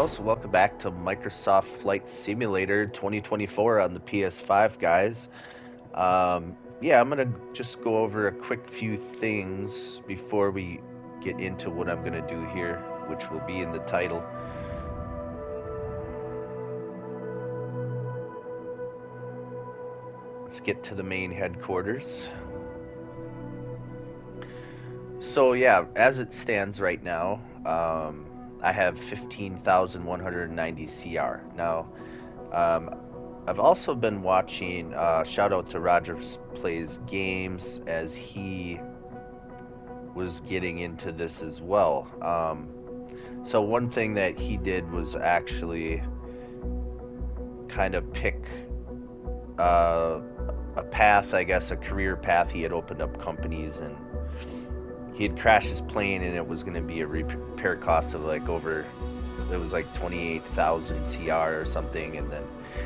house. Welcome back to Microsoft Flight Simulator 2024 on the PS5, guys. Yeah, I'm gonna just go over a quick few things before we get into what I'm gonna do here, which will be in the title. Let's get to the main headquarters. So yeah, as it stands right now, I have 15,190 CR. Now, I've also been watching, shout out to Roger Plays Games, as he was getting into this as well. So one thing that he did was actually kind of pick a path, I guess, a career path. He had opened up companies and he had crashed his plane, and it was going to be a repair cost of like over, it was like 28,000 CR or something. And then,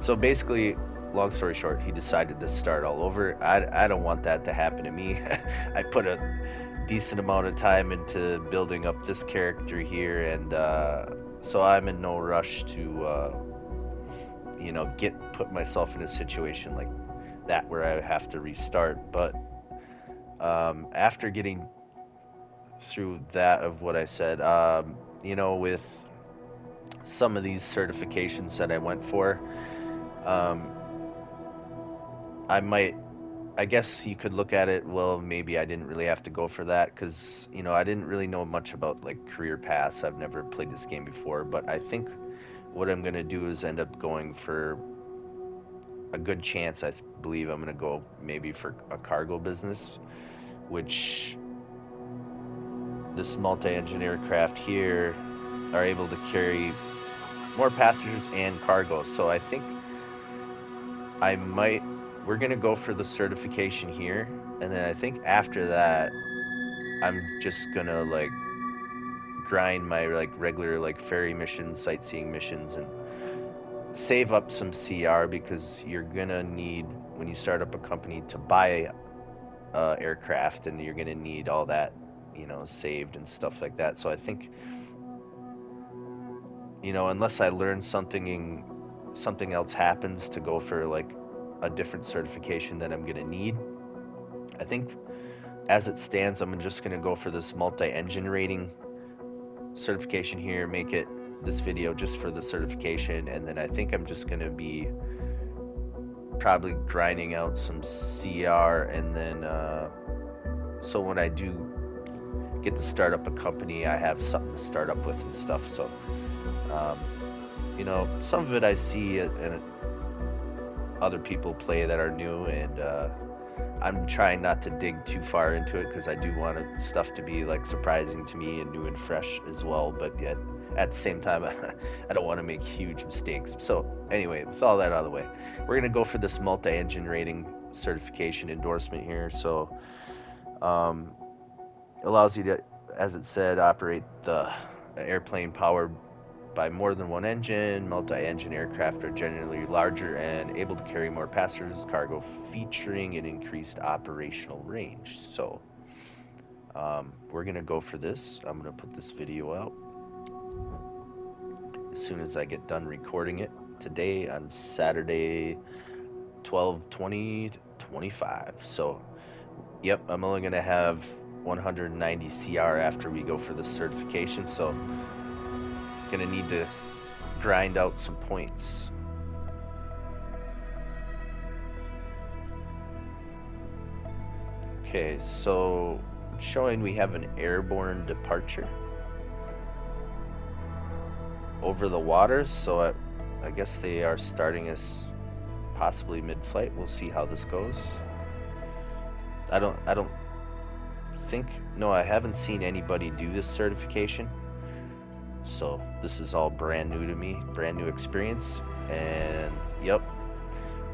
so basically, long story short, he decided to start all over. I don't want that to happen to me. I put a decent amount of time into building up this character here, and so I'm in no rush to, put myself in a situation like that where I have to restart. But after getting through that of what I said, with some of these certifications that I went for, I guess you could look at it, well, maybe I didn't really have to go for that because, I didn't really know much about like career paths. I've never played this game before, but I think what I'm going to do is end up going for a good chance. I believe I'm going to go maybe for a cargo business, which this multi-engine aircraft here are able to carry more passengers and cargo. So I think we're going to go for the certification here. And then I think after that, I'm just going to like grind my like regular like ferry missions, sightseeing missions, and save up some CR, because you're going to need, when you start up a company, to buy aircraft, and you're going to need all that, saved and stuff like that. So I think, unless I learn something else happens to go for like a different certification that I'm going to need, I think as it stands, I'm just going to go for this multi-engine rating certification here, make it this video just for the certification, and then I think I'm just going to be probably grinding out some CR, and then so when I do get to start up a company, I have something to start up with and stuff. So some of it I see and other people play that are new, and I'm trying not to dig too far into it because I do want stuff to be like surprising to me and new and fresh as well, but yet at the same time I don't want to make huge mistakes. So anyway, with all that out of the way, we're going to go for this multi-engine rating certification endorsement here. So allows you to, as it said, operate the airplane powered by more than one engine. Multi-engine aircraft are generally larger and able to carry more passengers, cargo, featuring an increased operational range. So we're going to go for this. I'm going to put this video out as soon as I get done recording it today on Saturday, 12/20/25. So yep, I'm only going to have 190 CR after we go for the certification, so gonna need to grind out some points. Okay, so showing we have an airborne departure over the waters, so I guess they are starting us possibly mid-flight. We'll see how this goes. I haven't seen anybody do this certification, so this is all brand new to me, brand new experience. And yep,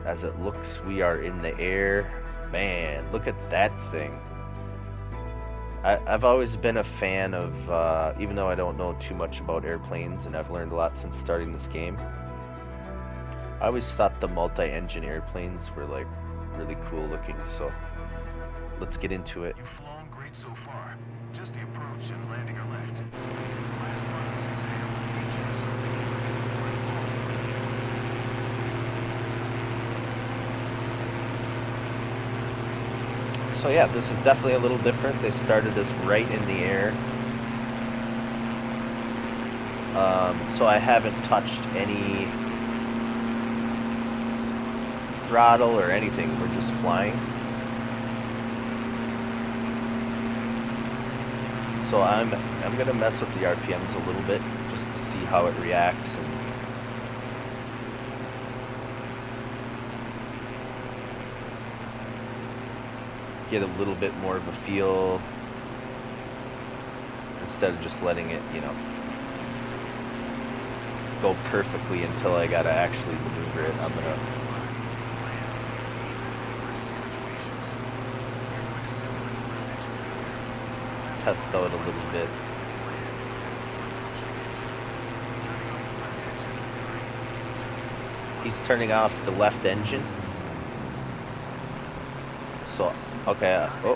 as it looks, we are in the air. Man, look at that thing. I've always been a fan of, even though I don't know too much about airplanes, and I've learned a lot since starting this game, I always thought the multi-engine airplanes were like really cool looking. So let's get into it. You've flown great so far. Just the approach and landing are left. The last part of this exam will feature something So yeah, this is definitely a little different. They started this right in the air. So I haven't touched any throttle or anything. We're just flying. So I'm gonna mess with the RPMs a little bit just to see how it reacts and get a little bit more of a feel instead of just letting it, you know, go perfectly until I gotta actually maneuver it. I'm gonna test out a little bit. He's turning off the left engine. So, okay, oh,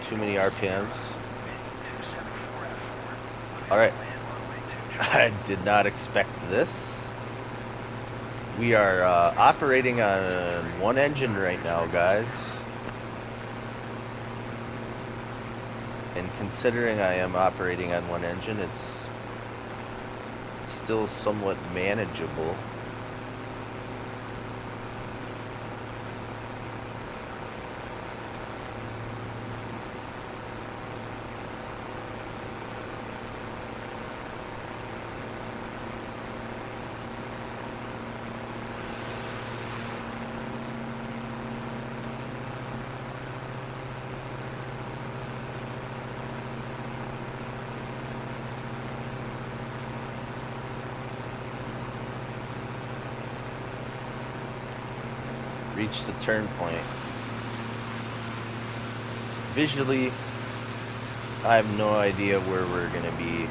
too many RPMs. All right, I did not expect this. We are operating on one engine right now, guys. And considering I am operating on one engine, it's still somewhat manageable. Reach the turn point. Visually, I have no idea where we're going to be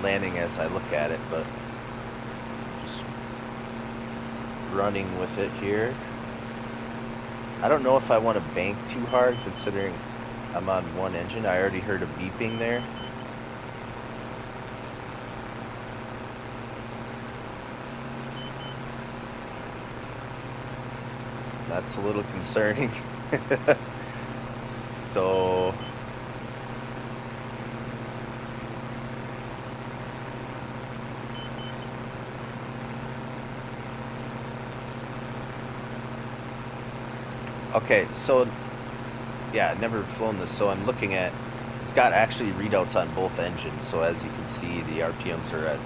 landing as I look at it, but just running with it here. I don't know if I want to bank too hard considering I'm on one engine. I already heard a beeping there. That's a little concerning. So okay, so yeah, I've never flown this, so I'm looking at, it's got actually readouts on both engines. So as you can see, the RPMs are at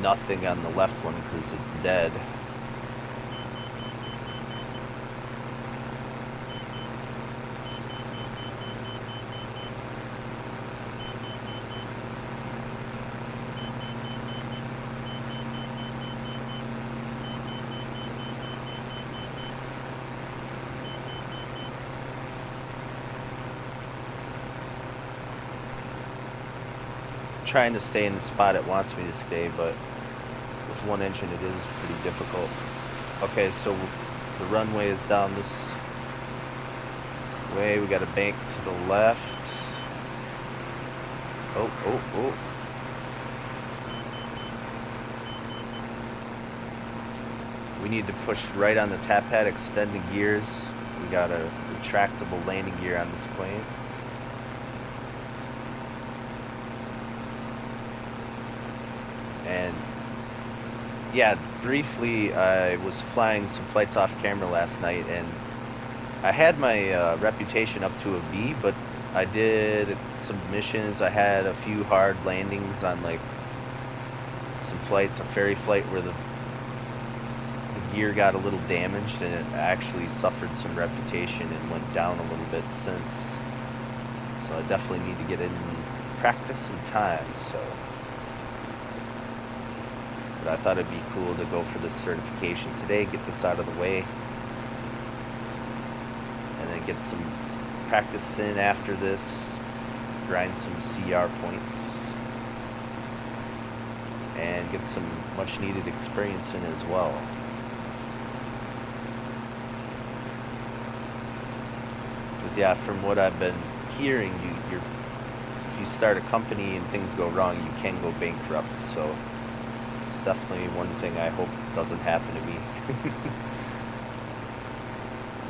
nothing on the left one because it's dead. Trying to stay in the spot it wants me to stay, but with one engine it is pretty difficult. Okay, so the runway is down this way. We got a bank to the left. Oh. We need to push right on the tap pad, extend the gears. We got a retractable landing gear on this plane. And yeah, briefly, I was flying some flights off camera last night, and I had my reputation up to a B, but I did some missions. I had a few hard landings on like some flights, a ferry flight where the gear got a little damaged, and it actually suffered some reputation and went down a little bit since. So I definitely need to get in practice some time. So. But I thought it'd be cool to go for this certification today, get this out of the way, and then get some practice in after this, grind some CR points, and get some much needed experience in as well. Because yeah, from what I've been hearing, if you start a company and things go wrong, you can go bankrupt. So definitely one thing I hope doesn't happen to me.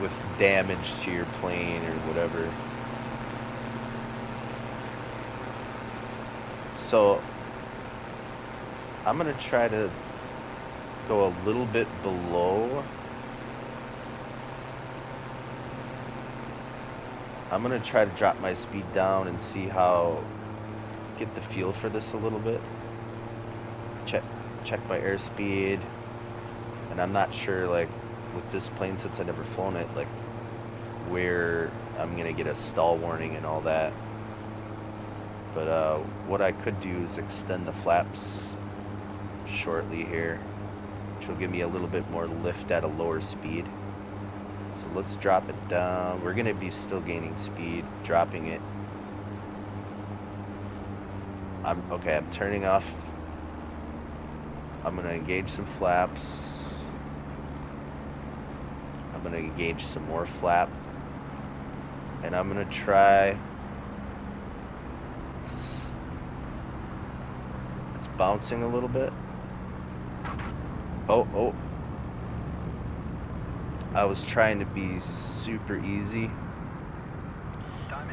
with damage to your plane or whatever. So I'm gonna try to go a little bit below. I'm gonna try to drop my speed down and see how, get the feel for this a little bit. Check my airspeed, and I'm not sure, like, with this plane, since I've never flown it, like, where I'm gonna get a stall warning and all that. But what I could do is extend the flaps shortly here, which will give me a little bit more lift at a lower speed. So let's drop it down. We're gonna be still gaining speed, dropping it. I'm turning off. I'm gonna engage some flaps. I'm gonna engage some more flap, and I'm gonna try to, it's bouncing a little bit. Oh, I was trying to be super easy,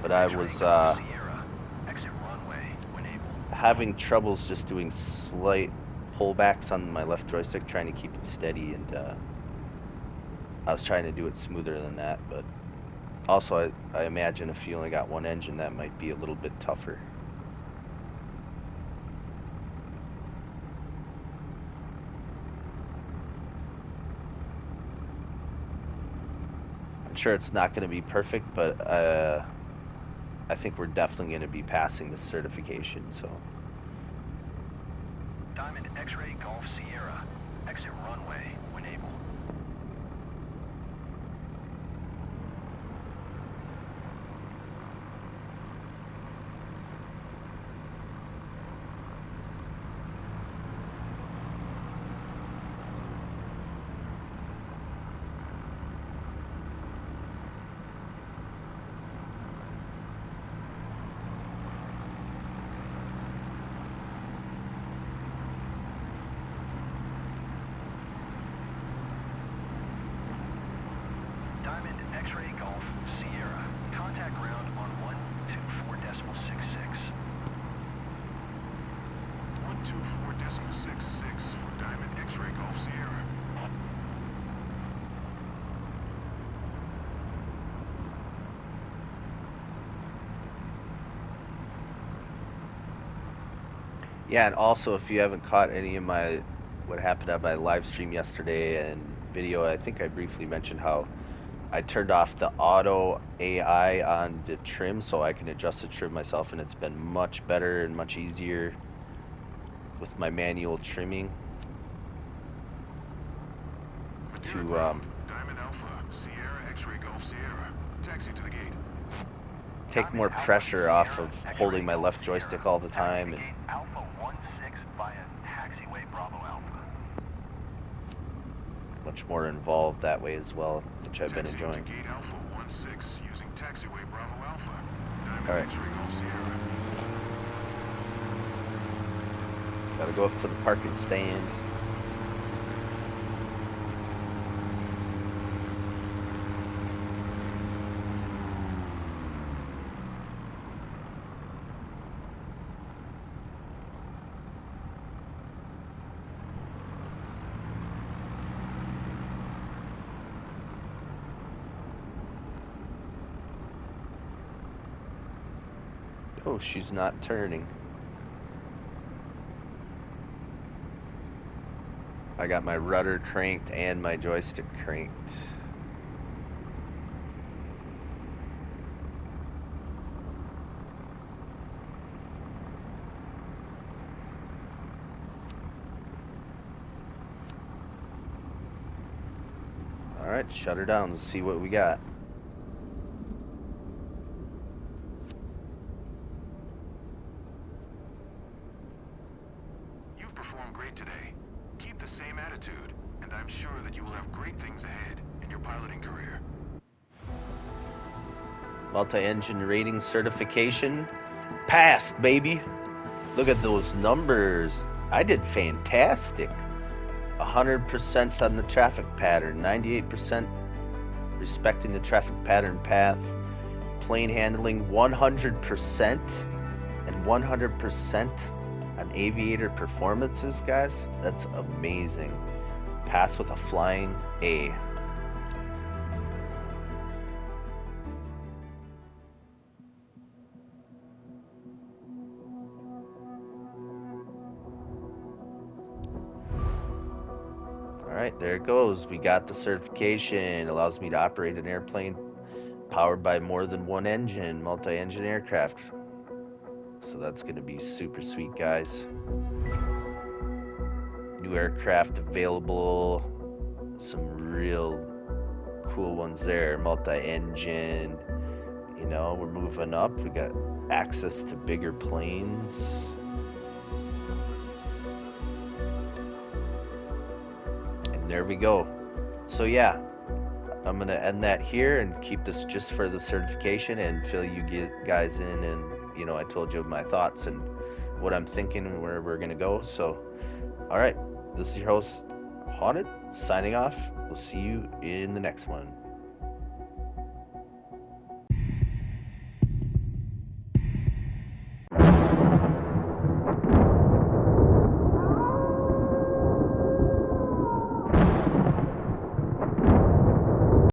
but I was having troubles just doing slight pullbacks on my left joystick, trying to keep it steady, and I was trying to do it smoother than that. But also I imagine if you only got one engine, that might be a little bit tougher. I'm sure it's not going to be perfect, but I think we're definitely going to be passing this certification. So Diamond X-Ray Golf Sierra, exit runway when able. Diamond X-Ray Golf Sierra, contact ground on 124.66. 124.66 for Diamond X-Ray Golf Sierra. yeah, and also if you haven't caught any of what happened on my live stream yesterday and video, I think I briefly mentioned how I turned off the auto AI on the trim so I can adjust the trim myself, and it's been much better and much easier with my manual trimming to Diamond Alpha Sierra X-Ray Golf Sierra. Taxi to the gate. take more pressure off of holding my left joystick all the time. And Alpha 16 via taxiway Bravo Alpha. much more involved that way as well, which I've been Taxi enjoying. to gate Alpha 16 using taxiway Bravo Alpha. Diamond All right. X-Ray Golf Sierra. Gotta go up to the parking stand. Oh, she's not turning. I got my rudder cranked and my joystick cranked. All right, shut her down. Let's see what we got. You've performed great today. Keep the same attitude, and I'm sure that you will have great things ahead in your piloting career. Multi-engine rating certification passed, baby. Look at those numbers. I did fantastic. 100% on the traffic pattern, 98% respecting the traffic pattern path, plane handling 100%, and 100% on aviator performances, guys. That's amazing. Pass with a flying A. Alright, there it goes. We got the certification. Allows me to operate an airplane powered by more than one engine, multi-engine aircraft. So that's going to be super sweet, guys. New aircraft available. Some real cool ones there. Multi-engine. You know, we're moving up. We got access to bigger planes. And there we go. So yeah, I'm going to end that here and keep this just for the certification and fill you guys in. And, you know, I told you my thoughts and what I'm thinking and where we're going to go. So, all right, this is your host, Haunted, signing off. We'll see you in the next one.